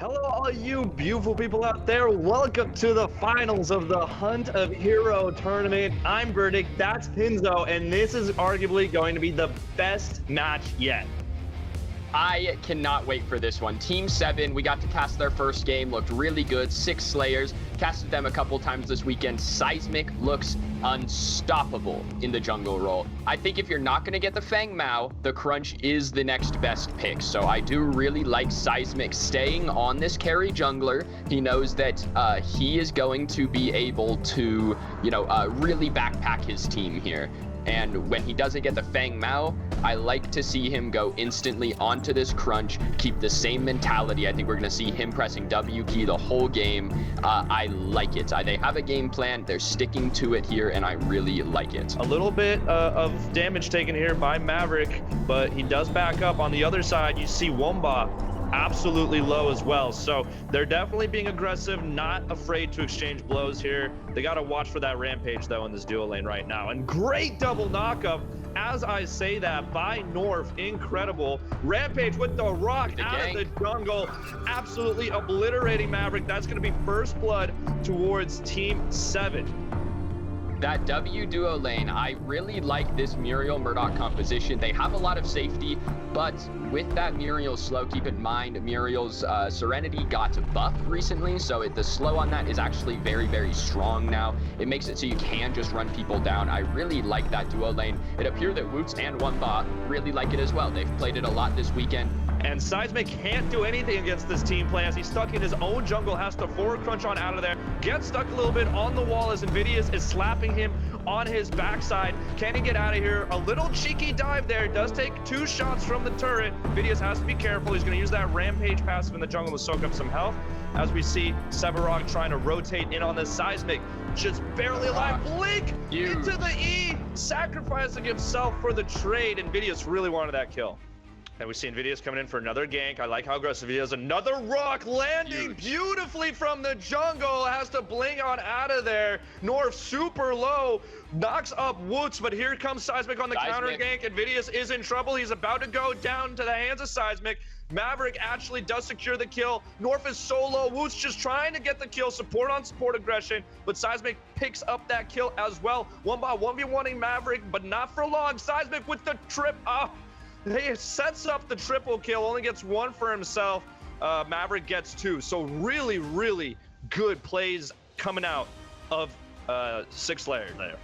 Hello, all you beautiful people out there. Welcome to the finals of the Hunt of Hero tournament. I'm Burdick, that's Pinzo, and this is arguably going to be the best match yet. I cannot wait for this one. Team 7, we got to cast their first game, looked really good. 6 Slayers, casted them a couple times this weekend. Seismic looks unstoppable in the jungle role. I think if you're not going to get the Fang Mao, the Crunch is the next best pick. So I do really like Seismic staying on this carry jungler. He knows that he is going to be able to, really backpack his team here. And when he doesn't get the Fang Mao, I like to see him go instantly onto this Crunch, keep the same mentality. I think we're going to see him pressing W key the whole game. I like it. They have a game plan. They're sticking to it here, and I really like it. A little bit of damage taken here by Maverick, but he does back up. On the other side, you see Womba absolutely low as well. So they're definitely being aggressive, not afraid to exchange blows here. They got to watch for that rampage, though, in this duo lane right now. And great double knockup, as I say that, by Norf. Incredible. Rampage with the rock out of the jungle, absolutely obliterating Maverick. That's going to be first blood towards Team 7. That W duo lane, I really like this Muriel Murdoch composition. They have a lot of safety, but with that Muriel slow, keep in mind Muriel's Serenity got buffed recently, so the slow on that is actually very, very strong now. It makes it so you can just run people down. I really like that duo lane. It appeared that Woots and Wumba really like it as well. They've played it a lot this weekend. And Seismic can't do anything against this team play as he's stuck in his own jungle, has to forward crunch on out of there, gets stuck a little bit on the wall as Invidious is slapping him on his backside. Can he get out of here? A little cheeky dive there, does take 2 shots from the turret. Invidious has to be careful. He's going to use that Rampage passive in the jungle to soak up some health. As we see Sevarog trying to rotate in on this Seismic, just barely alive. Blink into the E, sacrificing himself for the trade. Invidious really wanted that kill. And we see Invidious coming in for another gank. I like how aggressive he is. Another rock landing beautifully from the jungle. Has to blink on out of there. Norf super low. Knocks up Woots, but here comes Seismic on the counter gank. Invidious is in trouble. He's about to go down to the hands of Seismic. Maverick actually does secure the kill. Norf is so low. Woots just trying to get the kill. Support on support aggression, but Seismic picks up that kill as well. 1v1ing Maverick, but not for long. Seismic with the trip up. He sets up the triple kill, only gets 1 for himself. Maverick gets 2. So really, really good plays coming out of 6 Slayer there.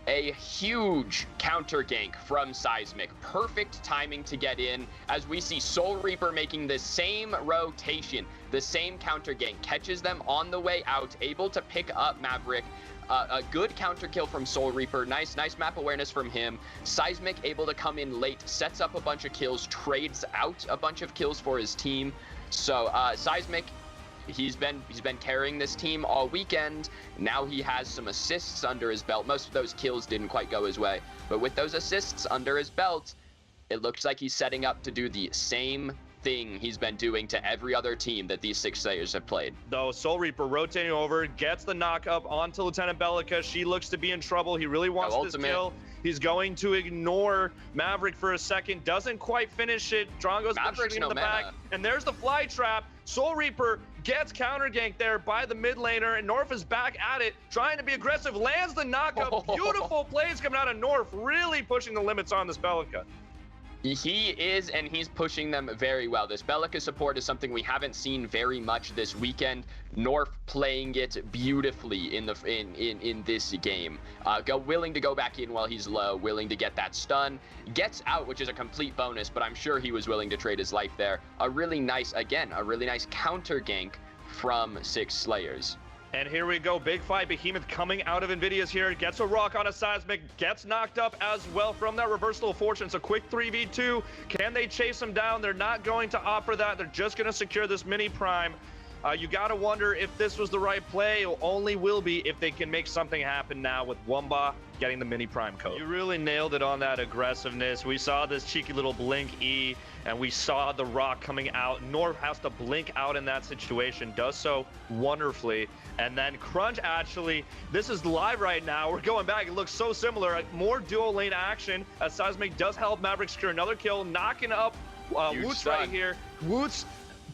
A huge counter gank from Seismic. Perfect timing to get in as we see Soul Reaper making the same rotation, the same counter gank, catches them on the way out, able to pick up Maverick. A good counter kill from Soul Reaper. Nice map awareness from him. Seismic able to come in late, sets up a bunch of kills, trades out a bunch of kills for his team. So Seismic, he's been carrying this team all weekend. Now he has some assists under his belt. Most of those kills didn't quite go his way, but with those assists under his belt, it looks like he's setting up to do the same thing he's been doing to every other team that these 6 Slayers have played. Though Soul Reaper rotating over, gets the knock up onto Lieutenant Bellica. She looks to be in trouble. He really wants this kill. He's going to ignore Maverick for a second. Doesn't quite finish it. Drongo's been shooting in the back. And there's the fly trap. Soul Reaper gets counter ganked there by the mid laner, and Norf is back at it, trying to be aggressive. Lands the knockup. Beautiful plays coming out of Norf, really pushing the limits on this Bellica. He is, and he's pushing them very well. This Bellica support is something we haven't seen very much this weekend. Norf playing it beautifully in this game. Willing to go back in while he's low, willing to get that stun. Gets out, which is a complete bonus, but I'm sure he was willing to trade his life there. A really nice counter gank from 6 Slayers. And here we go, big fight. Behemoth coming out of Invidious here, gets a rock on a Seismic, gets knocked up as well from that reversal of fortune. It's a quick 3v2. Can they chase him down? They're not going to offer that. They're just going to secure this mini prime. You got to wonder if this was the right play. It only will be if they can make something happen now with Wumba getting the mini prime code. You really nailed it on that aggressiveness. We saw this cheeky little blink E, and we saw the rock coming out. Norf has to blink out in that situation, does so wonderfully. And then Crunch actually, this is live right now. We're going back. It looks so similar. More dual lane action as Seismic does help Maverick secure another kill, knocking up Woots right here. Woots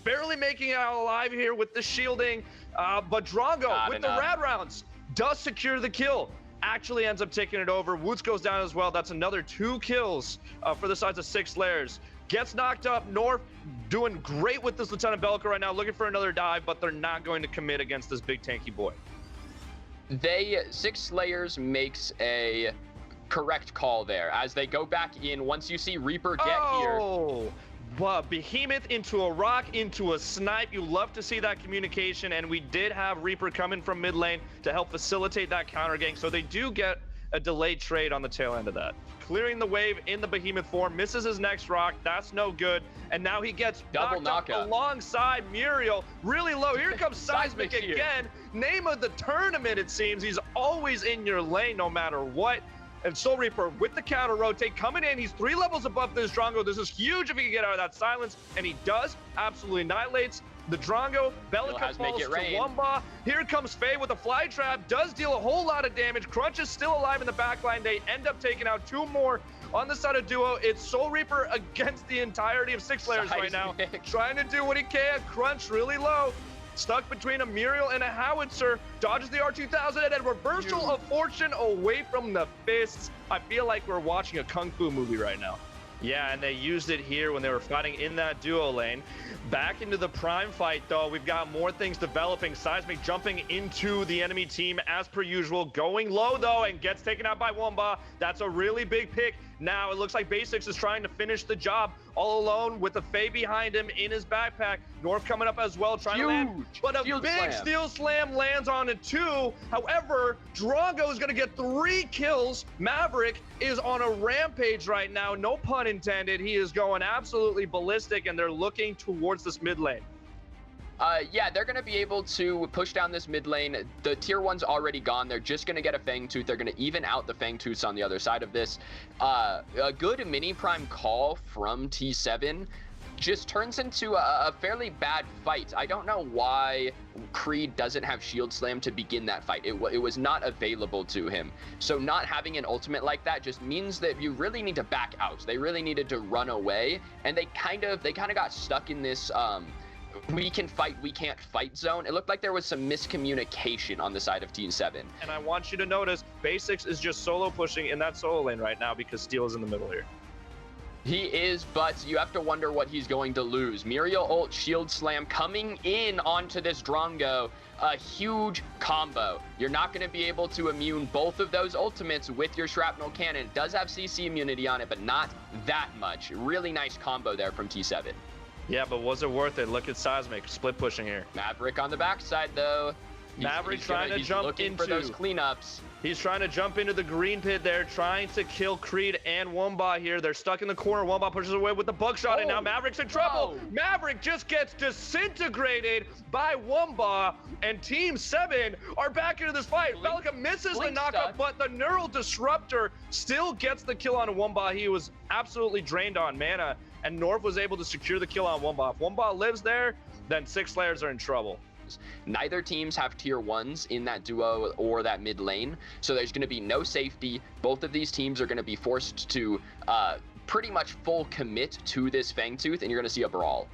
barely making it out alive here with the shielding, but Drongo with the rad rounds does secure the kill. Actually ends up taking it over. Woots goes down as well. That's another 2 kills for the sides of 6 Slayers. Gets knocked up. North doing great with this Lieutenant Bellica right now, looking for another dive, but they're not going to commit against this big tanky boy. 6 Slayers makes a correct call there as they go back in. Once you see Reaper get here. But Behemoth into a rock, into a snipe. You love to see that communication, and we did have Reaper coming from mid lane to help facilitate that counter gank, so they do get a delayed trade on the tail end of that. Clearing the wave in the Behemoth form, misses his next rock. That's no good. And now he gets double knockout alongside Muriel. Really low. Here comes Seismic again. Name of the tournament, it seems. He's always in your lane no matter what. And Soul Reaper with the counter rotate coming in. He's 3 levels above this Drongo. This is huge if he can get out of that silence. And he does. Absolutely annihilates the Drongo. Bellica falls to Wumba. Here comes Faye with a fly trap. Does deal a whole lot of damage. Crunch is still alive in the backline. They end up taking out 2 more on the side of Duo. It's Soul Reaper against the entirety of 6 Slayers right now. Trying to do what he can. Crunch really low. Stuck between a Muriel and a Howitzer. Dodges the R2000 and a reversal of fortune away from the fists. I feel like we're watching a Kung Fu movie right now. Yeah, and they used it here when they were fighting in that duo lane. Back into the prime fight, though. We've got more things developing. Seismic jumping into the enemy team as per usual. Going low, though, and gets taken out by Wumba. That's a really big pick. Now it looks like Basics is trying to finish the job all alone with the Faye behind him in his backpack. North coming up as well, trying to land. But a big steel slam lands on it too. However, Drongo is going to get 3 kills. Maverick is on a rampage right now. No pun intended. He is going absolutely ballistic, and they're looking towards this mid lane. Yeah, they're going to be able to push down this mid lane. The tier 1's already gone. They're just going to get a Fang Tooth. They're going to even out the Fang Tooths on the other side of this. A good mini prime call from T7 just turns into a fairly bad fight. I don't know why Creed doesn't have Shield Slam to begin that fight. It was not available to him. So not having an ultimate like that just means that you really need to back out. They really needed to run away, and they kind of got stuck in this we can fight, we can't fight zone. It looked like there was some miscommunication on the side of Team 7. And I want you to notice, Basics is just solo pushing in that solo lane right now because Steel is in the middle here. He is, but you have to wonder what he's going to lose. Muriel ult, Shield Slam coming in onto this Drongo. A huge combo. You're not going to be able to immune both of those ultimates with your Shrapnel Cannon. It does have CC immunity on it, but not that much. Really nice combo there from T7. Yeah, but was it worth it? Look at Seismic split pushing here. Maverick on the backside, though. Maverick trying to jump into for those cleanups. He's trying to jump into the green pit there, trying to kill Creed and Wumba here. They're stuck in the corner. Wumba pushes away with the buckshot, and now Maverick's in trouble. Maverick just gets disintegrated by Wumba, and Team 7 are back into this fight. Bellica misses the knockup, but the Neural Disruptor still gets the kill on Wumba. He was absolutely drained on mana, and North was able to secure the kill on Wumba. If Wumba lives there, then 6 Slayers are in trouble. Neither teams have tier 1s in that duo or that mid lane, so there's going to be no safety. Both of these teams are going to be forced to pretty much full commit to this Fang Tooth, and you're going to see a brawl.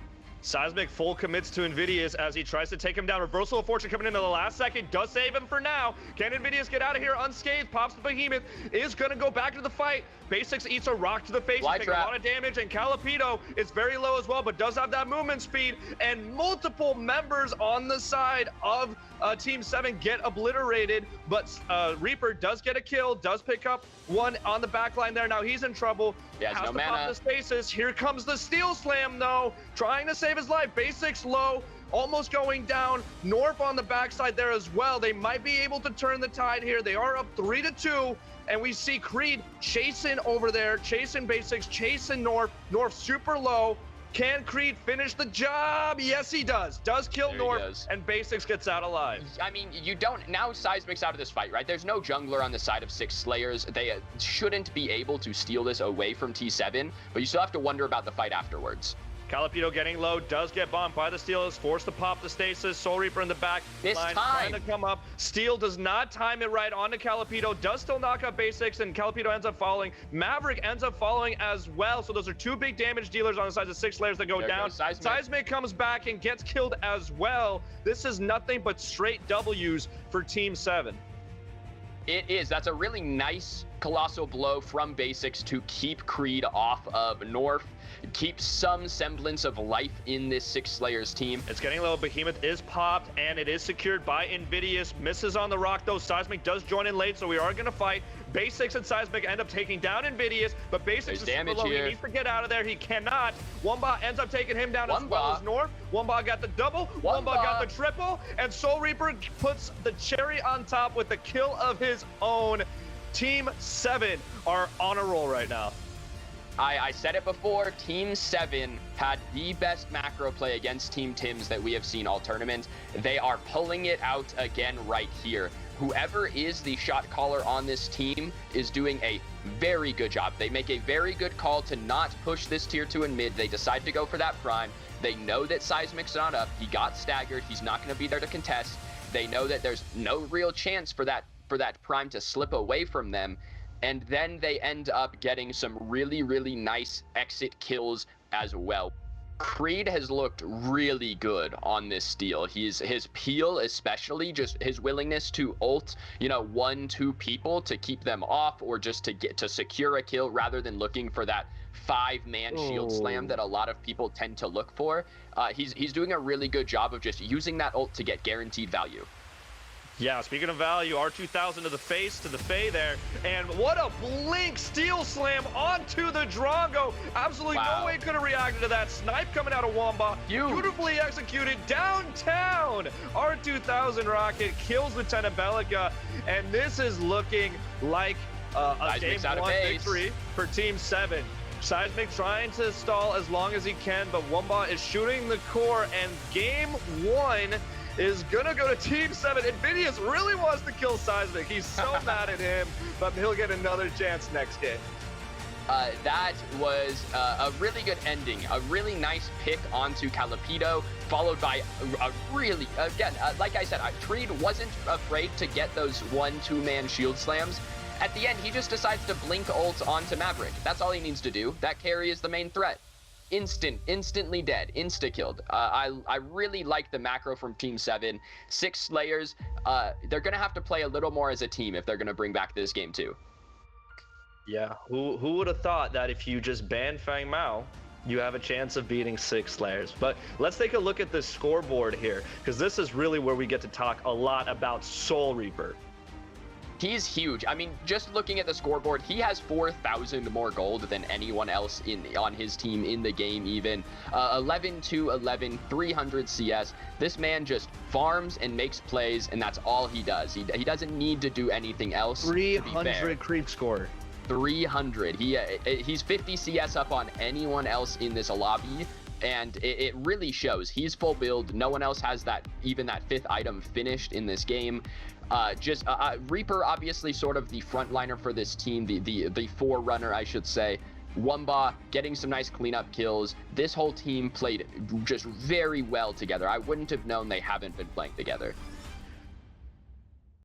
Seismic full commits to Invidious as he tries to take him down. Reversal of Fortune coming into the last second. Does save him for now. Can Invidious get out of here unscathed? Pops the Behemoth. Is going to go back to the fight. Basics eats a rock to the face. Taking a lot of damage. And Calipito is very low as well, but does have that movement speed. And multiple members on the side of Team 7 get obliterated. But Reaper does get a kill. Does pick up one on the back line there. Now he's in trouble. He has no mana. Pop the spaces. Here comes the Steel Slam, though. Trying to save his life. Basics low, almost going down. North on the backside there as well. They might be able to turn the tide here. They are up 3-2, and we see Creed chasing over there, chasing Basics, chasing North. North super low. Can Creed finish the job? Yes, he does. Does kill North, and Basics gets out alive. I mean, you don't... Now Seismic's out of this fight, right? There's no jungler on the side of 6 Slayers. They shouldn't be able to steal this away from T7, but you still have to wonder about the fight afterwards. Calipito getting low, does get bombed by the Steel, is forced to pop the stasis. Soul Reaper in the back This line, time. trying to come up. Steel does not time it right onto Calipito, does still knock out Basics, and Calipito ends up following. Maverick ends up following as well, so those are two big damage dealers on the sides of 6 layers that go There down. goes Seismic. Seismic comes back and gets killed as well. This is nothing but straight W's for Team 7. It is. That's a really nice colossal blow from Basics to keep Creed off of North, keep some semblance of life in this 6 Slayers team. It's getting low. Behemoth is popped, and it is secured by Invidious. Misses on the rock, though. Seismic does join in late, so we are going to fight. Basics and Seismic end up taking down Invidious, but Basics is super low. He needs to get out of there. He cannot. Wumba ends up taking him down as well as North. Wumba got the double. Wumba got the triple, and Soul Reaper puts the cherry on top with the kill of his own. Team 7 are on a roll right now. I said it before, Team 7 had the best macro play against Team Tims that we have seen all tournaments. They are pulling it out again right here. Whoever is the shot caller on this team is doing a very good job. They make a very good call to not push this tier 2 in mid. They decide to go for that prime. They know that Seismic's not up. He got staggered. He's not going to be there to contest. They know that there's no real chance for that prime to slip away from them. And then they end up getting some really, really nice exit kills as well. Creed has looked really good on this steal. His peel, especially, just his willingness to ult, 1-2 people to keep them off, or just to secure a kill rather than looking for that 5-man shield slam that a lot of people tend to look for. He's doing a really good job of just using that ult to get guaranteed value. Yeah, speaking of value, R2000 to the face, to the Fae there. And what a blink steel slam onto the Drongo. Absolutely no way could have reacted to that. Snipe coming out of Wumba. Beautifully executed downtown. R2000 rocket kills Lieutenant Bellica. And this is looking like a game 1 victory for Team 7. Seismic trying to stall as long as he can, but Wumba is shooting the core, and game 1 is gonna go to Team 7. Invidious really wants to kill Seismic. He's so mad at him, but he'll get another chance next game. That was a really good ending. A really nice pick onto Calipito, followed by a really, again, like I said, Creed wasn't afraid to get those 1-2-man shield slams. At the end, he just decides to blink ult onto Maverick. That's all he needs to do. That carry is the main threat. Instantly dead, insta-killed. I really like the macro from Team 7. 6 Slayers, they're going to have to play a little more as a team if they're going to bring back this game too. Yeah, who would have thought that if you just ban Fang Mao, you have a chance of beating 6 Slayers. But let's take a look at the scoreboard here, because this is really where we get to talk a lot about Soul Reaper. He's huge. I mean, just looking at the scoreboard, he has 4,000 more gold than anyone else on his team in the game even. 11-2-11, 300 CS. This man just farms and makes plays, and that's all he does. He doesn't need to do anything else. 300 creep score. 300. He's 50 CS up on anyone else in this lobby. And it really shows. He's full build. No one else has even that 5th item finished in this game. Reaper, obviously sort of the frontliner for this team, the forerunner, I should say. Wumba getting some nice cleanup kills. This whole team played just very well together. I wouldn't have known they haven't been playing together.